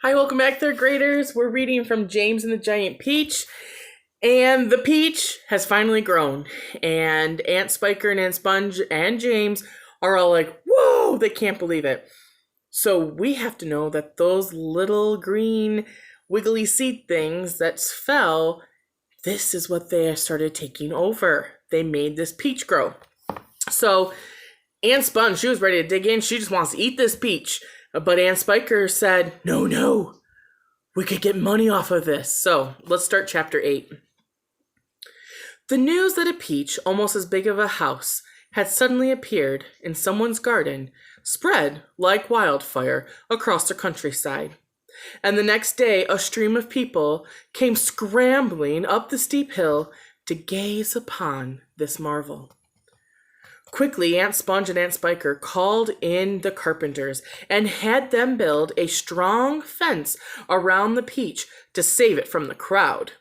Hi, welcome back, third graders. We're reading from James and the Giant Peach. And the peach has finally grown. And Aunt Spiker and Aunt Sponge and James are all like, whoa, they can't believe it. So we have to know that those little green wiggly seed things that fell, this is what they started taking over. They made this peach grow. So Aunt Sponge, she was ready to dig in. She just wants to eat this peach. But Aunt Spiker said, no, we could get money off of this. So let's start chapter 8. The news that a peach, almost as big of a house, had suddenly appeared in someone's garden spread like wildfire across the countryside. And the next day, a stream of people came scrambling up the steep hill to gaze upon this marvel. Quickly, Aunt Sponge and Aunt Spiker called in the carpenters and had them build a strong fence around the peach to save it from the crowd.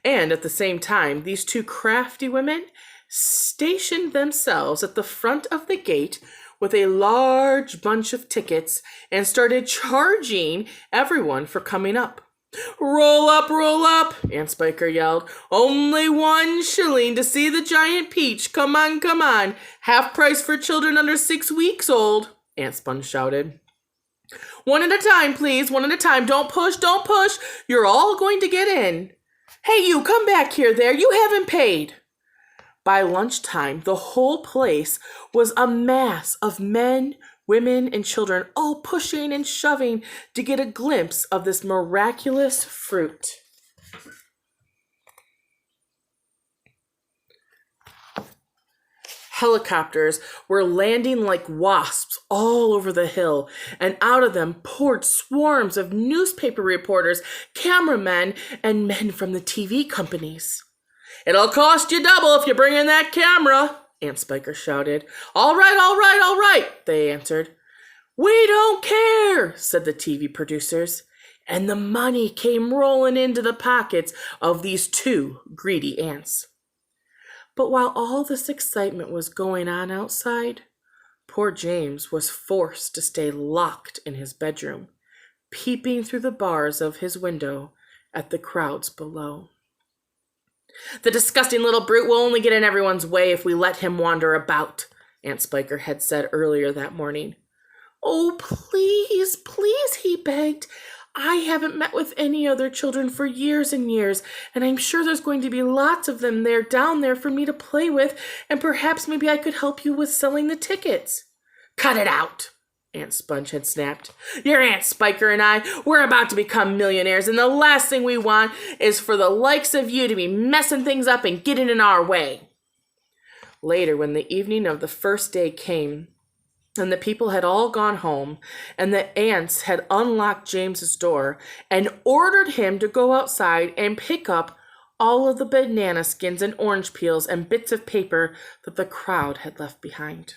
And at the same time, these two crafty women stationed themselves at the front of the gate with a large bunch of tickets and started charging everyone for coming up. Roll up, Aunt Spiker yelled. Only 1 shilling to see the giant peach. Come on. Half price for children under 6 weeks old, Aunt Sponge shouted. One at a time, please, one at a time. Don't push. You're all going to get in. Hey, you, come back here there. You haven't paid. By lunchtime, the whole place was a mass of men, women, and children, all pushing and shoving to get a glimpse of this miraculous fruit. Helicopters were landing like wasps all over the hill, and out of them poured swarms of newspaper reporters, cameramen, and men from the TV companies. It'll cost you double if you bring in that camera, Aunt Spiker shouted. All right, they answered. We don't care, said the TV producers, and the money came rolling into the pockets of these two greedy ants. But while all this excitement was going on outside, poor James was forced to stay locked in his bedroom, peeping through the bars of his window at the crowds below. The disgusting little brute will only get in everyone's way if we let him wander about, Aunt Spiker had said earlier that morning. Oh, please, he begged. I haven't met with any other children for years and years, and I'm sure there's going to be lots of them down there for me to play with, and perhaps maybe I could help you with selling the tickets. Cut it out, Aunt Sponge had snapped. Your Aunt Spiker and I, we're about to become millionaires, and the last thing we want is for the likes of you to be messing things up and getting in our way. Later, when the evening of the first day came, and the people had all gone home, and the aunts had unlocked James's door and ordered him to go outside and pick up all of the banana skins and orange peels and bits of paper that the crowd had left behind.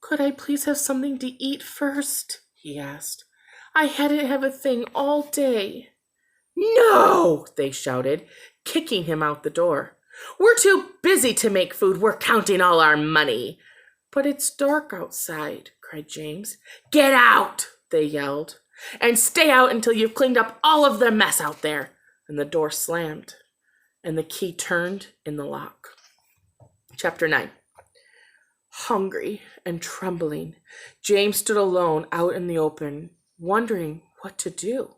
Could I please have something to eat first? He asked. I hadn't had a thing all day. No, they shouted, kicking him out the door. We're too busy to make food. We're counting all our money. But it's dark outside, cried James. Get out, they yelled, and stay out until you've cleaned up all of the mess out there. And the door slammed, and the key turned in the lock. Chapter 9. Hungry and trembling, James stood alone out in the open, wondering what to do.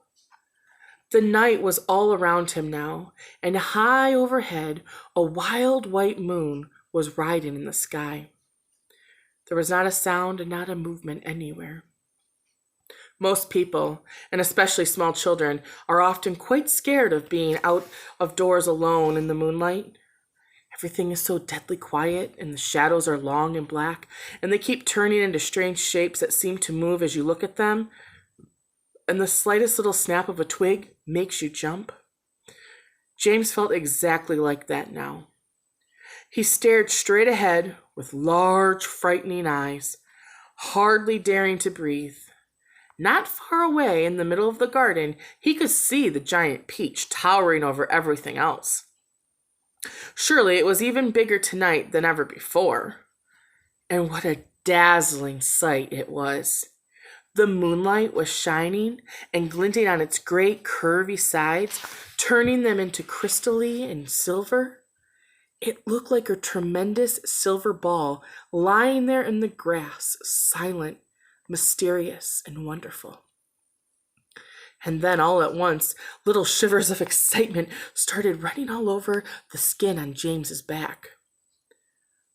The night was all around him now, and high overhead, a wild white moon was riding in the sky. There was not a sound and not a movement anywhere. Most people, and especially small children, are often quite scared of being out of doors alone in the moonlight. Everything is so deadly quiet, and the shadows are long and black, and they keep turning into strange shapes that seem to move as you look at them, and the slightest little snap of a twig makes you jump. James felt exactly like that now. He stared straight ahead with large, frightening eyes, hardly daring to breathe. Not far away in the middle of the garden, he could see the giant peach towering over everything else. Surely it was even bigger tonight than ever before. And what a dazzling sight it was. The moonlight was shining and glinting on its great curvy sides, turning them into crystalline and silver. It looked like a tremendous silver ball lying there in the grass, silent, mysterious, and wonderful. And then all at once, little shivers of excitement started running all over the skin on James's back.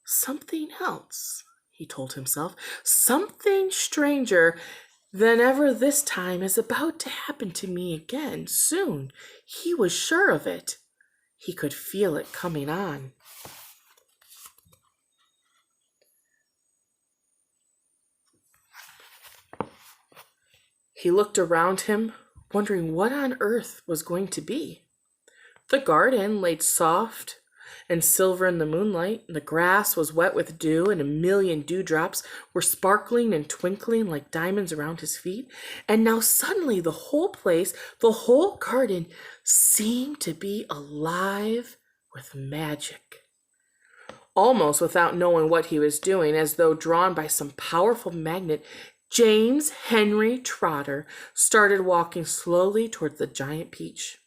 Something else, he told himself, something stranger than ever this time is about to happen to me again soon. He was sure of it. He could feel it coming on. He looked around him, wondering what on earth was going to be. The garden lay soft and silver in the moonlight. The grass was wet with dew, and a million dewdrops were sparkling and twinkling like diamonds around his feet. And now suddenly the whole place, the whole garden, seemed to be alive with magic. Almost without knowing what he was doing, as though drawn by some powerful magnet, James Henry Trotter started walking slowly towards the giant peach.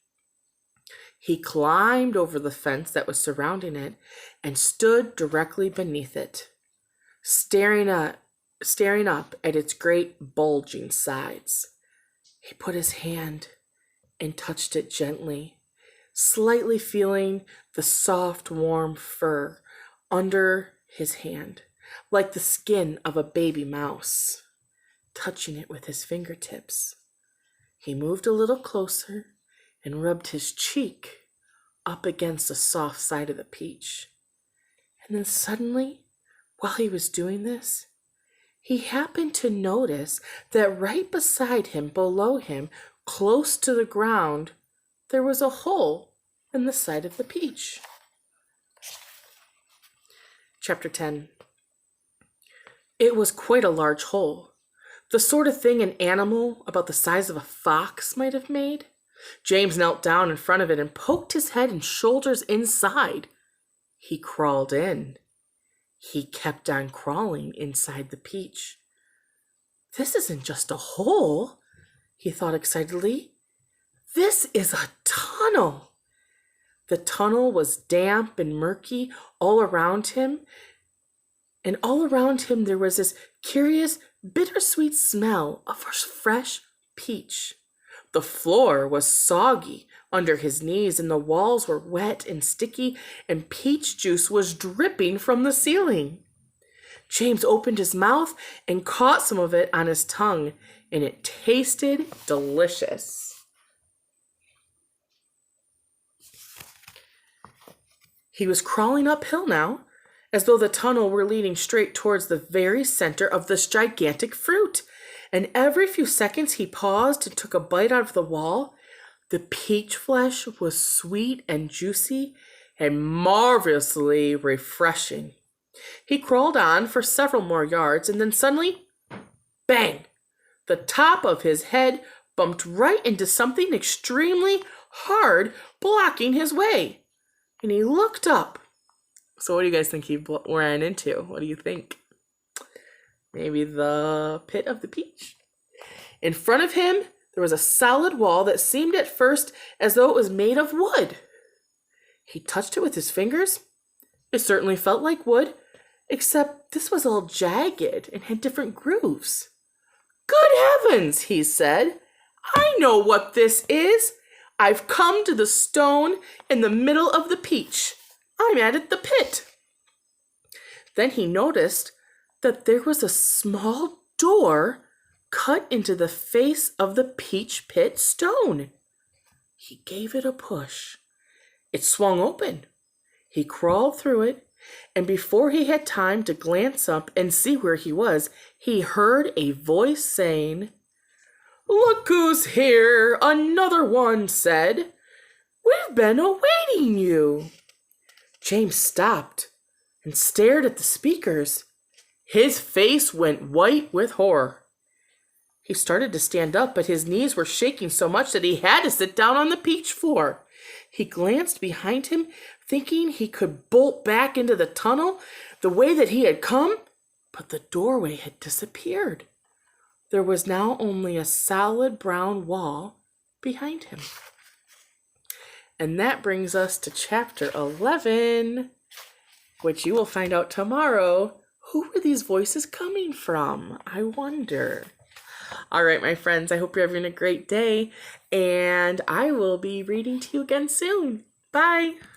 He climbed over the fence that was surrounding it and stood directly beneath it, staring up at its great bulging sides. He put his hand and touched it gently, slightly feeling the soft, warm fur under his hand, like the skin of a baby mouse, touching it with his fingertips. He moved a little closer and rubbed his cheek up against the soft side of the peach. And then suddenly, while he was doing this, he happened to notice that right beside him, below him, close to the ground, there was a hole in the side of the peach. Chapter 10. It was quite a large hole, the sort of thing an animal about the size of a fox might have made. James knelt down in front of it and poked his head and shoulders inside. He crawled in. He kept on crawling inside the peach. This isn't just a hole, he thought excitedly. This is a tunnel. The tunnel was damp and murky all around him, and all around him there was this curious, bittersweet smell of fresh peach. The floor was soggy under his knees, and the walls were wet and sticky, and peach juice was dripping from the ceiling. James opened his mouth and caught some of it on his tongue, and it tasted delicious. He was crawling uphill now, as though the tunnel were leading straight towards the very center of this gigantic fruit. And every few seconds he paused and took a bite out of the wall. The peach flesh was sweet and juicy and marvelously refreshing. He crawled on for several more yards, and then suddenly, bang! The top of his head bumped right into something extremely hard, blocking his way. And he looked up. So what do you guys think he ran into? What do you think? Maybe the pit of the peach. In front of him, there was a solid wall that seemed at first as though it was made of wood. He touched it with his fingers. It certainly felt like wood, except this was all jagged and had different grooves. Good heavens, he said. I know what this is. I've come to the stone in the middle of the peach. I'm at the pit. Then he noticed that there was a small door cut into the face of the peach pit stone. He gave it a push. It swung open. He crawled through it, and before he had time to glance up and see where he was, he heard a voice saying, "Look who's here!" Another one said. "We've been awaiting you." James stopped and stared at the speakers. His face went white with horror. He started to stand up, but his knees were shaking so much that he had to sit down on the peach floor. He glanced behind him, thinking he could bolt back into the tunnel the way that he had come, but the doorway had disappeared. There was now only a solid brown wall behind him. And that brings us to chapter 11, which you will find out tomorrow. Who were these voices coming from? I wonder. All right, my friends, I hope you're having a great day, and I will be reading to you again soon. Bye.